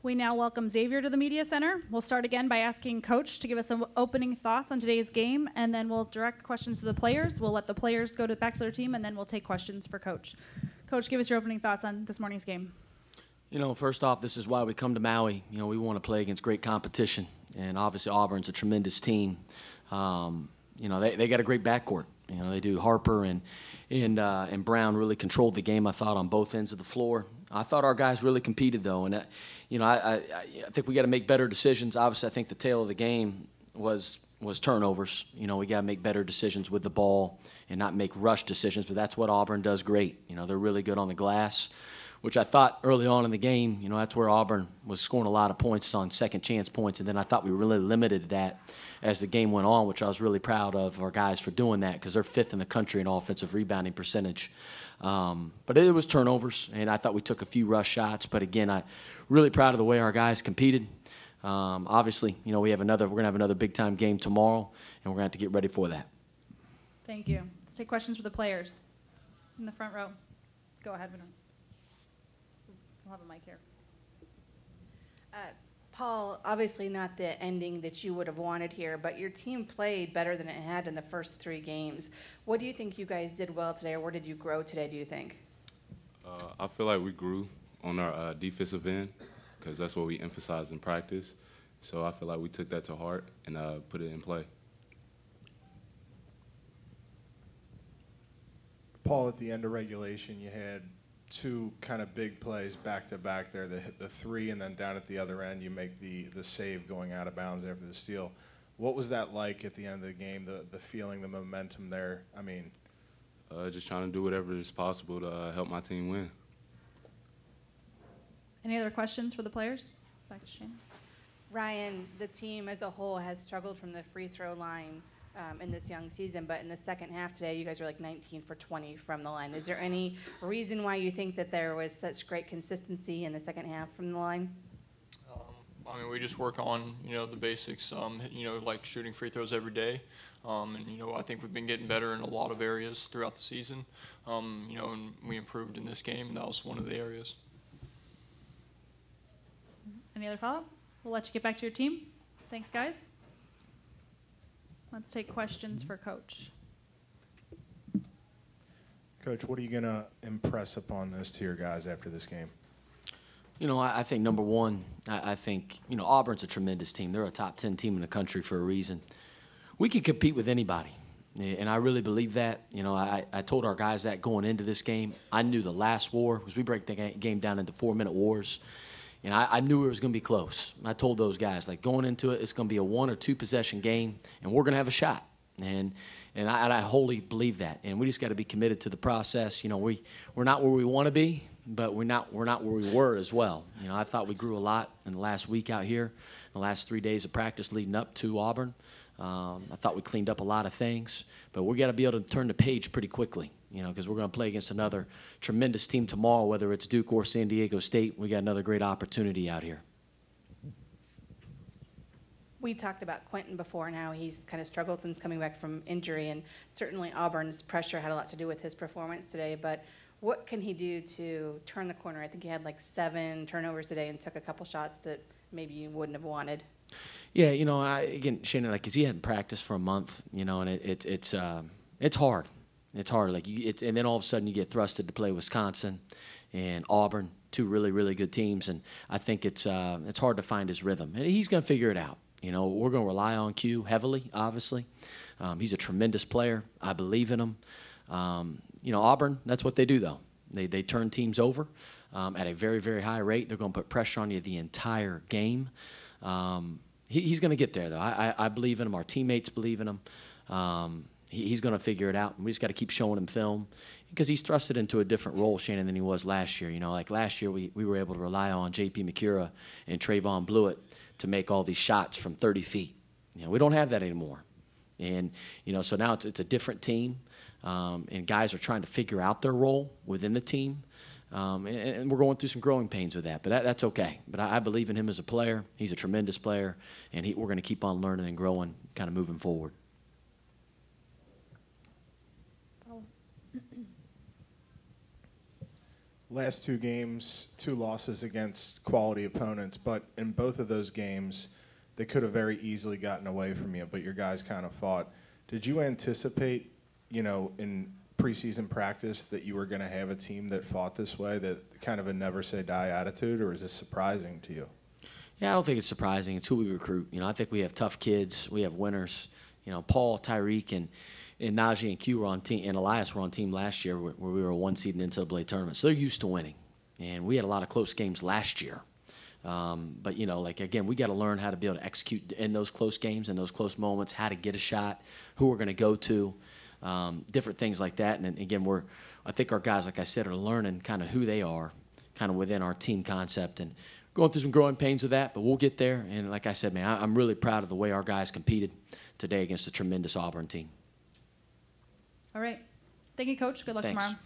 We now welcome Xavier to the Media Center. We'll start again by asking Coach to give us some opening thoughts on today's game, and then we'll direct questions to the players. We'll let the players go back to their team, and then we'll take questions for Coach. Coach, give us your opening thoughts on this morning's game. You know, first off, this is why we come to Maui. You know, we want to play against great competition, and obviously Auburn's a tremendous team. You know, they got a great backcourt. You know, they do. Harper and Brown really controlled the game, I thought, on both ends of the floor. I thought our guys really competed, though, and you know, I think we got to make better decisions. Obviously, I think the tail of the game was turnovers. You know, we got to make better decisions with the ball and not make rush decisions. But that's what Auburn does great. You know, they're really good on the glass, which I thought early on in the game. You know, that's where Auburn was scoring a lot of points on second chance points, and then I thought we really limited that as the game went on, which I was really proud of our guys for doing that because they're 5th in the country in offensive rebounding percentage. But it was turnovers, and I thought we took a few rush shots. But again, I'm really proud of the way our guys competed. Obviously, you know, we're going to have another big time game tomorrow, and we're going to have to get ready for that. Thank you. Let's take questions for the players in the front row. Go ahead, Vinod. We'll have a mic here. Paul, obviously not the ending that you would have wanted here, but your team played better than it had in the first 3 games. What do you think you guys did well today, or where did you grow today, do you think? I feel like we grew on our defensive end because that's what we emphasized in practice. So I feel like we took that to heart and put it in play. Paul, at the end of regulation, you had 2 kind of big plays back-to-back there, the 3, and then down at the other end you make the save going out of bounds after the steal. What was that like at the end of the game, the feeling, the momentum there? I mean, just trying to do whatever is possible to help my team win. Any other questions for the players? Back to Shane. Ryan, the team as a whole has struggled from the free throw line in this young season, but in the second half today, you guys were like 19 for 20 from the line. Is there any reason why you think that there was such great consistency in the second half from the line? I mean, we just work on, you know, the basics, you know, like shooting free throws every day. And, you know, I think we've been getting better in a lot of areas throughout the season. You know, and we improved in this game, and that was one of the areas. Any other follow-up? We'll let you get back to your team. Thanks, guys. Let's take questions for Coach. Coach, what are you going to impress upon this to your guys after this game? You know, I think number one, I think, you know, Auburn's a tremendous team. They're a top 10 team in the country for a reason. We can compete with anybody, and I really believe that. You know, I told our guys that going into this game. I knew the last war, because we break the game down into 4-minute wars, and I knew it was going to be close. I told those guys, like, going into it, it's going to be a 1 or 2 possession game, and we're going to have a shot. And I wholly believe that. And we just got to be committed to the process. You know, we're not where we want to be, but we're not where we were as well. You know, I thought we grew a lot in the last week out here, the last 3 days of practice leading up to Auburn. I thought we cleaned up a lot of things, but we got to be able to turn the page pretty quickly. You know, because we're going to play against another tremendous team tomorrow, whether it's Duke or San Diego State. We got another great opportunity out here. We talked about Quentin before and how he's kind of struggled since coming back from injury, and certainly Auburn's pressure had a lot to do with his performance today, but what can he do to turn the corner? I think he had like 7 turnovers today and took a couple shots that maybe you wouldn't have wanted. Yeah, you know, again, Shannon, like, because he hadn't practiced for a month, you know, and it's hard. It's hard. Like, and then all of a sudden you get thrusted to play Wisconsin and Auburn, 2 really, really good teams, and I think it's hard to find his rhythm. And he's going to figure it out. You know, we're going to rely on Q heavily, obviously. He's a tremendous player. I believe in him. You know, Auburn, that's what they do, though. They turn teams over at a very, very high rate. They're going to put pressure on you the entire game. He's going to get there, though. I believe in him. Our teammates believe in him. He's going to figure it out, and we just got to keep showing him film because he's thrusted into a different role, Shannon, than he was last year. You know, like last year we were able to rely on J.P. McCura and Trayvon Blewett to make all these shots from 30 feet. You know, we don't have that anymore. And, you know, so now it's a different team, and guys are trying to figure out their role within the team. And we're going through some growing pains with that, but that's okay. But I believe in him as a player. He's a tremendous player, and we're going to keep on learning and growing, kind of moving forward. Last 2 games, 2 losses against quality opponents, but in both of those games, they could have very easily gotten away from you, but your guys kind of fought. Did you anticipate, you know, in preseason practice that you were going to have a team that fought this way, that kind of a never say die attitude, or is this surprising to you? Yeah, I don't think it's surprising. It's who we recruit. You know, I think we have tough kids. We have winners. You know, Paul, Tyreek, and Najee and Q were on team, and Elias were on team last year where we were a 1 seed in the NCAA tournament. So they're used to winning. And we had a lot of close games last year. But, you know, like, again, we got to learn how to be able to execute in those close games, in those close moments, how to get a shot, who we're going to go to, different things like that. And, again, I think our guys, like I said, are learning kind of who they are, kind of within our team concept, and going through some growing pains with that, but we'll get there. And like I said, man, I'm really proud of the way our guys competed today against a tremendous Auburn team. All right. Thank you, Coach. Good luck Thanks. tomorrow.